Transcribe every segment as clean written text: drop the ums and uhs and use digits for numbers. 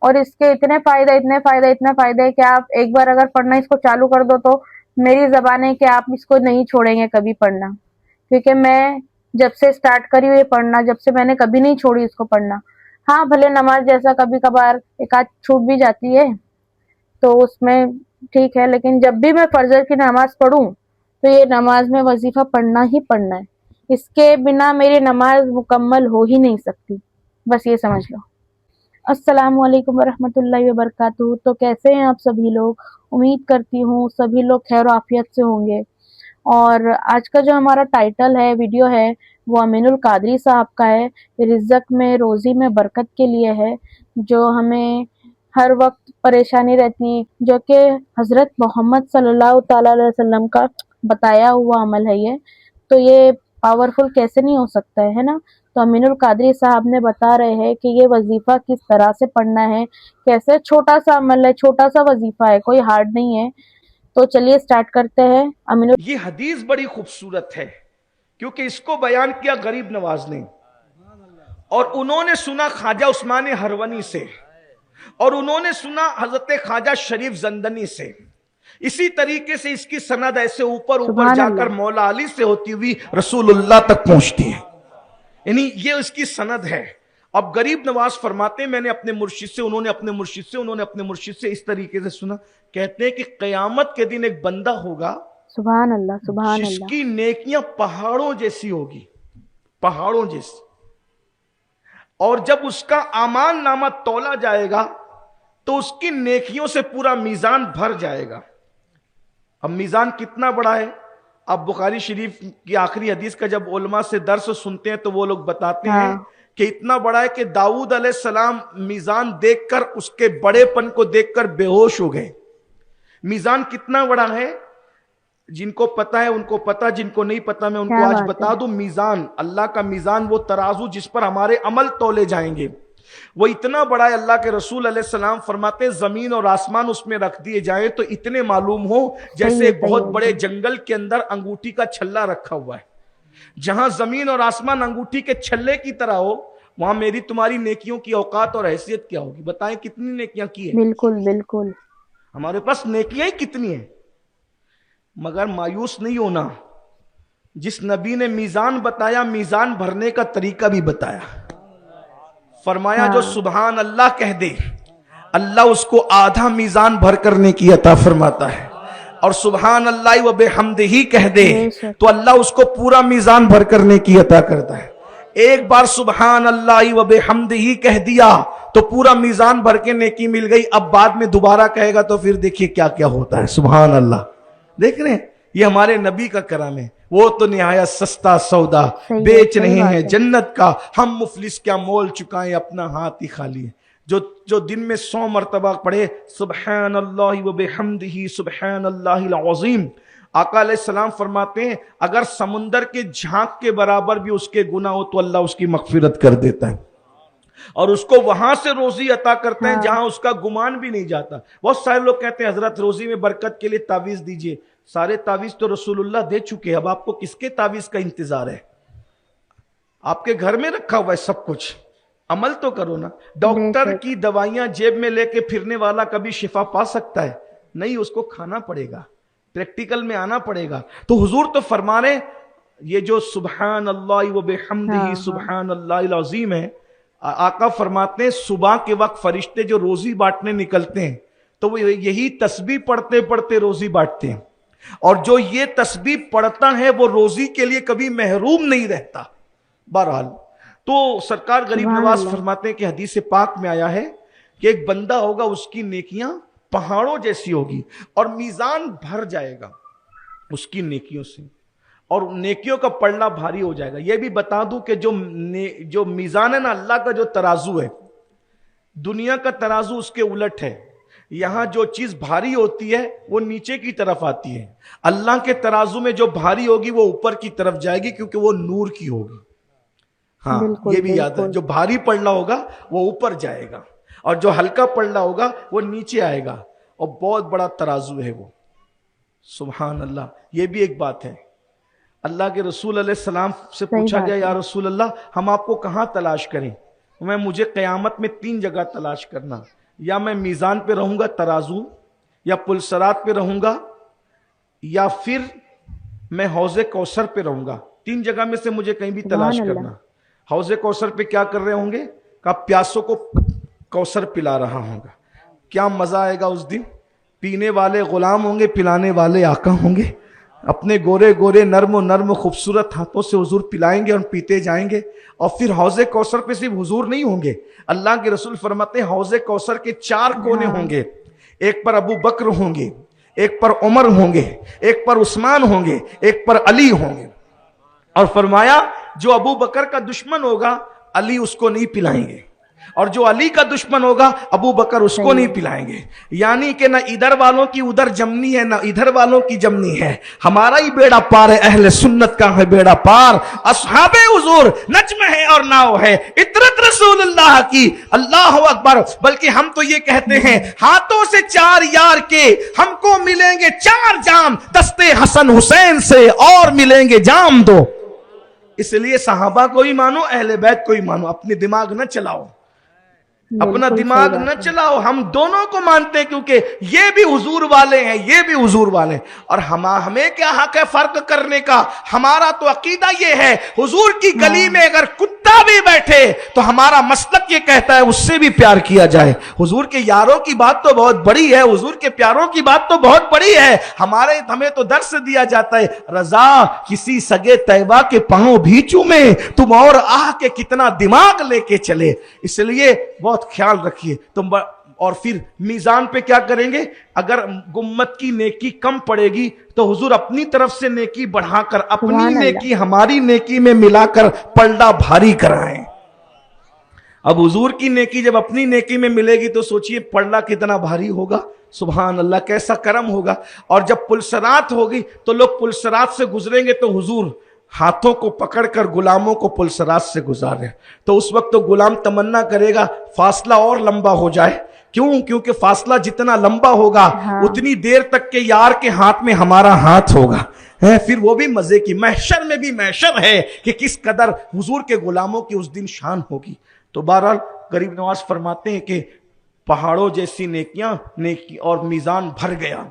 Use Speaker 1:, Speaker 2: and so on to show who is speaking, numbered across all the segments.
Speaker 1: اور اس کے اتنے فائدے ہیں کہ آپ ایک بار اگر پڑھنا اس کو چالو کر دو تو میری زبان ہے کہ آپ اس کو نہیں چھوڑیں گے کبھی پڑھنا، کیونکہ میں جب سے سٹارٹ کری ہوئی پڑھنا، جب سے میں نے کبھی نہیں چھوڑی اس کو پڑھنا۔ ہاں بھلے نماز جیسا کبھی کبھار ایک آدھ چھوٹ بھی جاتی ہے تو اس میں ٹھیک ہے، لیکن جب بھی میں فجر کی نماز پڑھوں تو یہ نماز میں وظیفہ پڑھنا ہی پڑھنا ہے، اس کے بنا میری نماز مکمل ہو ہی نہیں سکتی، بس یہ سمجھ لو۔ السلام علیکم ورحمۃ اللہ وبرکاتہ۔ تو کیسے ہیں آپ سبھی لوگ؟ امید کرتی ہوں سبھی لوگ خیر و عافیت سے ہوں گے۔ اور آج کا جو ہمارا ٹائٹل ہے، ویڈیو ہے، وہ امین القادری صاحب کا ہے، رزق میں روزی میں برکت کے لیے ہے، جو ہمیں ہر وقت پریشانی رہتی، جو کہ حضرت محمد صلی اللہ تعالی علیہ وسلم کا بتایا ہوا عمل ہے یہ، تو یہ پاورفل کیسے نہیں ہو سکتا ہے نا؟ تو امین القادری صاحب نے بتا رہے ہیں کہ یہ وظیفہ کس طرح سے پڑھنا ہے، کیسے، چھوٹا سا عمل ہے، چھوٹا سا وظیفہ ہے، کوئی ہارڈ نہیں ہے۔ تو چلیے سٹارٹ کرتے ہیں۔
Speaker 2: یہ حدیث بڑی خوبصورت ہے کیونکہ اس کو بیان کیا غریب نواز نے، اور انہوں نے سنا خواجہ عثمان ہرونی سے، اور انہوں نے سنا حضرت خواجہ شریف زندنی سے۔ اسی طریقے سے اس کی سند ایسے اوپر
Speaker 1: سبحان
Speaker 2: جا کر
Speaker 1: اللہ،
Speaker 2: مولا علی سے ہوتی ہوئی رسول اللہ تک پہنچتی ہے، یعنی یہ اس کی سند ہے۔ اب غریب نواز فرماتے ہیں میں نے اپنے مرشد سے، انہوں نے اپنے مرشد سے، انہوں نے اپنے مرشد سے اس طریقے سے سنا، کہتے ہیں کہ قیامت کے دن ایک بندہ ہوگا
Speaker 1: سبحان اللہ، سبحان
Speaker 2: جس
Speaker 1: اللہ،
Speaker 2: کی نیکیاں پہاڑوں جیسی ہوگی، پہاڑوں جیسی، اور جب اس کا اعمال نامہ تولا جائے گا تو اس کی نیکیوں سے پورا میزان بھر جائے گا۔ اب میزان کتنا بڑا ہے؟ اب بخاری شریف کی آخری حدیث کا جب علماء سے درس سنتے ہیں تو وہ لوگ بتاتے ہیں
Speaker 1: ہاں،
Speaker 2: کہ اتنا بڑا ہے کہ داؤد علیہ السلام میزان دیکھ کر، اس کے بڑے پن کو دیکھ کر بے ہوش ہو گئے۔ میزان کتنا بڑا ہے؟ جن کو پتا ہے ان کو پتا، جن کو نہیں پتا میں ان کو
Speaker 1: کیا
Speaker 2: آج
Speaker 1: بات ہے،
Speaker 2: بتا دوں۔ میزان، اللہ کا میزان، وہ ترازو جس پر ہمارے عمل تولے جائیں گے، وہ اتنا بڑا ہے۔ اللہ کے رسول علیہ السلام فرماتے ہیں زمین اور آسمان اس میں رکھ دیے جائیں تو اتنے معلوم ہو جیسے
Speaker 1: صحیح ہے،
Speaker 2: ایک
Speaker 1: صحیح
Speaker 2: بہت
Speaker 1: ہے
Speaker 2: بڑے
Speaker 1: ایک دم۔
Speaker 2: جنگل کے اندر انگوٹھی کا چھلا رکھا ہوا ہے۔ جہاں زمین اور آسمان انگوٹھی کے چھلے کی طرح ہو، وہاں میری تمہاری نیکیوں کی اوقات اور حیثیت کیا ہوگی؟ بتائیں کتنی نیکیاں کی ہیں؟
Speaker 1: بالکل بالکل،
Speaker 2: ہمارے پاس نیکیاں ہی کتنی ہیں، مگر مایوس نہیں ہونا۔ جس نبی نے میزان بتایا، میزان بھرنے کا طریقہ بھی بتایا۔ فرمایا جو
Speaker 1: ہاں،
Speaker 2: سبحان اللہ کہہ دے، اللہ اس کو آدھا میزان بھر کرنے کی عطا فرماتا ہے، اور سبحان اللہ و بحمدہ کہہ دے
Speaker 1: بے شک،
Speaker 2: تو اللہ اس کو پورا میزان بھر کرنے کی عطا کرتا ہے۔ ایک بار سبحان اللہ و بحمدہ کہہ دیا تو پورا میزان بھر کے نیکی مل گئی۔ اب بعد میں دوبارہ کہے گا تو پھر دیکھیے کیا کیا ہوتا ہے۔ سبحان اللہ، دیکھ رہے ہیں یہ ہمارے نبی کا کرم ہے۔ وہ تو نہایت سستا سودا
Speaker 1: صحیح ہے،
Speaker 2: بیچ
Speaker 1: صحیح
Speaker 2: رہے ہیں
Speaker 1: بات ہے،
Speaker 2: جنت کا، ہم مفلس کیا مول چکائیں، اپنا ہاتھ ہی خالی ہے۔ جو دن میں 100 مرتبہ پڑھے سبحان اللہ و بحمدہ سبحان اللہ العظیم، آقا علیہ السلام فرماتے ہیں اگر سمندر کے جھانک کے برابر بھی اس کے گناہ ہو تو اللہ اس کی مغفرت کر دیتا ہے، اور اس کو وہاں سے روزی عطا کرتے ہیں
Speaker 1: ہاں،
Speaker 2: جہاں اس کا گمان بھی نہیں جاتا۔ بہت سارے لوگ کہتے ہیں حضرت روزی میں برکت کے لیے تعویذ دیجئے۔ سارے تعویذ تو رسول اللہ دے چکے، اب آپ کو کس کے تعویذ کا انتظار ہے؟ آپ کے گھر میں رکھا ہوا ہے سب کچھ، عمل تو کرو نا۔
Speaker 1: بے
Speaker 2: ڈاکٹر
Speaker 1: شک،
Speaker 2: کی دوائیاں جیب میں لے کے پھرنے والا کبھی شفا پا سکتا ہے؟ نہیں، اس کو کھانا پڑے گا، پریکٹیکل میں آنا پڑے گا۔ تو حضور تو فرما رہے یہ جو سبحان اللہ و بحمدہ
Speaker 1: ہاں ہاں،
Speaker 2: سبحان اللہ العظیم ہے، آقا فرماتے ہیں صبح کے وقت فرشتے جو روزی بانٹنے نکلتے ہیں تو وہ یہی تسبیح پڑھتے پڑھتے روزی بانٹتے ہیں، اور جو یہ تسبیح پڑھتا ہے وہ روزی کے لیے کبھی محروم نہیں رہتا۔ بہرحال تو سرکار غریب
Speaker 1: سبحان
Speaker 2: نواز
Speaker 1: اللہ،
Speaker 2: فرماتے ہیں کہ حدیث پاک میں آیا ہے کہ ایک بندہ ہوگا، اس کی نیکیاں پہاڑوں جیسی ہوگی اور میزان بھر جائے گا اس کی نیکیوں سے، اور نیکیوں کا پلڑا بھاری ہو جائے گا۔ یہ بھی بتا دوں کہ جو میزان ہے نا، اللہ کا جو ترازو ہے، دنیا کا ترازو اس کے الٹ ہے۔ یہاں جو چیز بھاری ہوتی ہے وہ نیچے کی طرف آتی ہے، اللہ کے ترازو میں جو بھاری ہوگی وہ اوپر کی طرف جائے گی کیونکہ وہ نور کی ہوگی۔ ہاں
Speaker 1: بالکل
Speaker 2: یہ بھی یاد ہے،
Speaker 1: بالکل،
Speaker 2: جو بھاری پلڑا ہوگا وہ اوپر جائے گا، اور جو ہلکا پلڑا ہوگا وہ نیچے آئے گا، اور بہت بڑا ترازو ہے وہ۔ سبحان اللہ، یہ بھی ایک بات ہے۔ اللہ کے رسول علیہ السلام سے
Speaker 1: صحیح
Speaker 2: پوچھا گیا
Speaker 1: بات ہے،
Speaker 2: یا رسول اللہ ہم آپ کو کہاں تلاش کریں؟ مجھے قیامت میں 3 جگہ تلاش کرنا۔ یا میں میزان پہ رہوں گا ترازو, یا پلسرات پہ رہوں گا, یا پھر میں حوض کوثر پہ رہوں گا. 3 جگہ میں سے مجھے کہیں بھی تلاش کرنا. حوض کوثر پہ کیا کر رہے ہوں گے؟ کہ پیاسوں کو کوثر پلا رہا ہوں گا. کیا مزہ آئے گا اس دن. پینے والے غلام ہوں گے, پلانے والے آقا ہوں گے. اپنے گورے گورے نرم و نرم خوبصورت ہاتھوں سے حضور پلائیں گے اور پیتے جائیں گے. اور پھر حوض کوثر پہ صرف حضور نہیں ہوں گے, اللہ کے رسول فرماتے ہیں حوض کوثر کے 4 کونے ہوں گے. ایک پر ابو بکر ہوں گے, ایک پر عمر ہوں گے, ایک پر عثمان ہوں گے, ایک پر علی ہوں گے. اور فرمایا جو ابو بکر کا دشمن ہوگا علی اس کو نہیں پلائیں گے, اور جو علی کا دشمن ہوگا ابو بکر اس کو نہیں پلائیں گے. یعنی کہ نہ ادھر والوں کی ادھر جمنی ہے, نہ ادھر والوں کی جمنی ہے. ہمارا ہی بیڑا پار ہے, اہل سنت کا ہے بیڑا پار. اصحاب حضور نجم ہے اور ناؤ ہے, اطرت رسول اللہ کی, اللہ اکبر. بلکہ ہم تو یہ کہتے ہیں ہاتھوں سے 4 یار کے ہم کو ملیں گے 4 جام, دستے حسن حسین سے اور ملیں گے جام 2. اس لیے صحابہ کو ہی مانو, اہل بیت کو ہی مانو. اپنے دماغ نہ چلاؤ, اپنا دماغ نہ چلاؤ. ہم دونوں کو مانتے ہیں کیونکہ یہ بھی حضور والے ہیں, یہ بھی حضور والے ہیں. اور ہمیں کیا حق ہے فرق کرنے کا؟ ہمارا تو عقیدہ یہ ہے حضور کی گلی میں اگر کتا بھی بیٹھے تو ہمارا مسلک یہ کہتا ہے اس سے بھی پیار کیا جائے. حضور کے یاروں کی بات تو بہت بڑی ہے, حضور کے پیاروں کی بات تو بہت بڑی ہے. ہمیں تو درس دیا جاتا ہے رضا کسی سگے طیبہ کے پاؤں بھی چومے, تم اور آہ کے کتنا دماغ لے کے چلے. اس لیے بہت خیال رکھیے تم. اور پھر میزان پہ کیا کریں گے؟ اگر امت کی نیکی کم پڑے گی تو حضور اپنی طرف سے نیکی بڑھا کر اپنی نیکی ہماری نیکی میں ملا کر پلڑا بھاری کرائیں. اب حضور کی نیکی جب اپنی نیکی میں ملے گی تو سوچئے پلڑا کتنا بھاری ہوگا. سبحان اللہ, کیسا کرم ہوگا. اور جب پلسرات ہوگی تو لوگ پلسرات سے گزریں گے تو حضور ہاتھوں کو پکڑ کر غلاموں کو پلسرات سے گزارے. تو اس وقت تو غلام تمنا کرے گا فاصلہ اور لمبا ہو جائے. کیوں؟ کیونکہ فاصلہ جتنا لمبا ہوگا اتنی دیر تک کے یار کے ہاتھ میں ہمارا ہاتھ ہوگا. پھر وہ بھی مزے کی. محشر میں بھی محشر ہے کہ کس قدر حضور کے غلاموں کی اس دن شان ہوگی. تو بہرحال غریب نواز فرماتے ہیں کہ پہاڑوں جیسی نیکیاں نیکی اور میزان بھر گیا.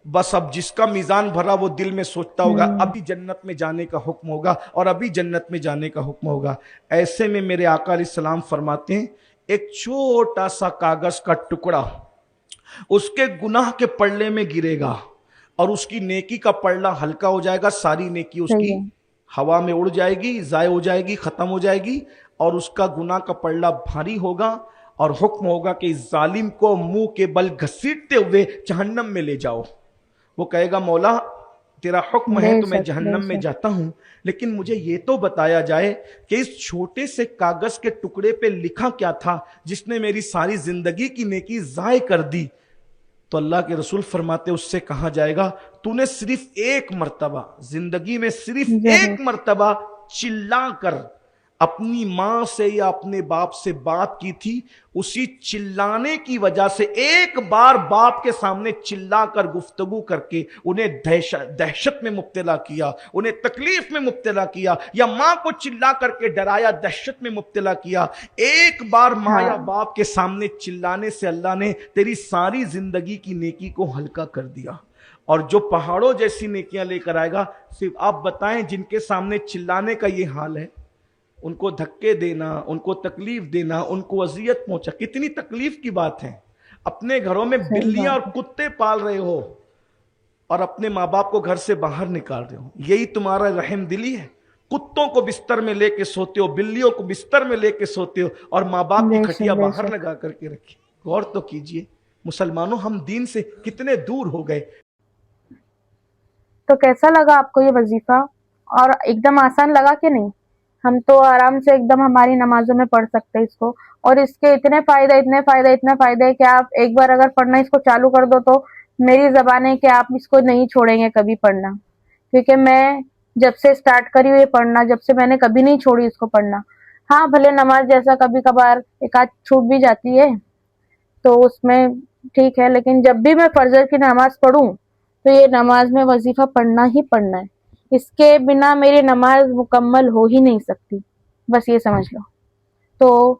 Speaker 2: بس اب جس کا میزان بھرا وہ دل میں سوچتا ہوگا ابھی جنت میں جانے کا حکم ہوگا اور ابھی جنت میں جانے کا حکم ہوگا. ایسے میں میرے آقا علیہ السلام فرماتے ہیں ایک چھوٹا سا کاغذ کا ٹکڑا اس کے گناہ کے پلڑے میں گرے گا اور اس کی نیکی کا پلڑا ہلکا ہو جائے گا. ساری نیکی اس کی ہوا میں اڑ جائے گی, ضائع ہو جائے گی, ختم ہو جائے گی, اور اس کا گناہ کا پلڑا بھاری ہوگا. اور حکم ہوگا کہ اس ظالم کو منہ کے بل گھسیٹتے ہوئے جہنم میں لے جاؤ. وہ کہے گا مولا تیرا حکم ہے تو میں جہنم میں جاتا ہوں, لیکن مجھے یہ تو بتایا جائے کہ اس چھوٹے سے کاغذ کے ٹکڑے پہ لکھا کیا تھا جس نے میری ساری زندگی کی نیکی ضائع کر دی. تو اللہ کے رسول فرماتے اس سے کہا جائے گا تو نے صرف ایک مرتبہ زندگی میں صرف ایک مرتبہ چلا کر اپنی ماں سے یا اپنے باپ سے بات کی تھی, اسی چلانے کی وجہ سے ایک بار باپ کے سامنے چلا کر گفتگو کر کے انہیں دہشت میں مبتلا کیا, انہیں تکلیف میں مبتلا کیا, یا ماں کو چلا کر کے ڈرایا, دہشت میں مبتلا کیا. ایک بار ماں یا باپ کے سامنے چلانے سے اللہ نے تیری ساری زندگی کی نیکی کو ہلکا کر دیا. اور جو پہاڑوں جیسی نیکیاں لے کر آئے گا, صرف آپ بتائیں جن کے سامنے چلانے کا یہ حال ہے, ان کو دھکے دینا, ان کو تکلیف دینا, ان کو اذیت پہنچا, کتنی تکلیف کی بات ہے. اپنے گھروں میں بلیاں اور کتے پال رہے ہو اور اپنے ماں باپ کو گھر سے باہر نکال رہے ہو, یہی تمہارا رحم دلی ہے. کتوں کو بستر میں لے کے سوتے ہو, بلیوں کو بستر میں لے کے سوتے ہو, اور ماں باپ کی کھٹیا باہر لگا کر کے رکھی. غور تو کیجئے مسلمانوں, ہم دین سے کتنے دور ہو گئے.
Speaker 1: تو کیسا لگا آپ کو یہ وظیفہ؟ اور ایک دم آسان لگا کہ نہیں؟ ہم تو آرام سے ایک دم ہماری نمازوں میں پڑھ سکتے ہیں اس کو, اور اس کے اتنے فائدے کہ آپ ایک بار اگر پڑھنا اس کو چالو کر دو تو میری زبان ہے کہ آپ اس کو نہیں چھوڑیں گے کبھی پڑھنا. کیونکہ میں جب سے سٹارٹ کری ہوئی پڑھنا, جب سے میں نے کبھی نہیں چھوڑی اس کو پڑھنا. ہاں بھلے نماز جیسا کبھی کبھار ایک آدھ چھوٹ بھی جاتی ہے تو اس میں ٹھیک ہے, لیکن جب بھی میں فجر کی نماز پڑھوں تو یہ نماز میں وظیفہ پڑھنا ہی پڑھنا ہے. اس کے بنا میری نماز مکمل ہو ہی نہیں سکتی, بس یہ سمجھ لو. تو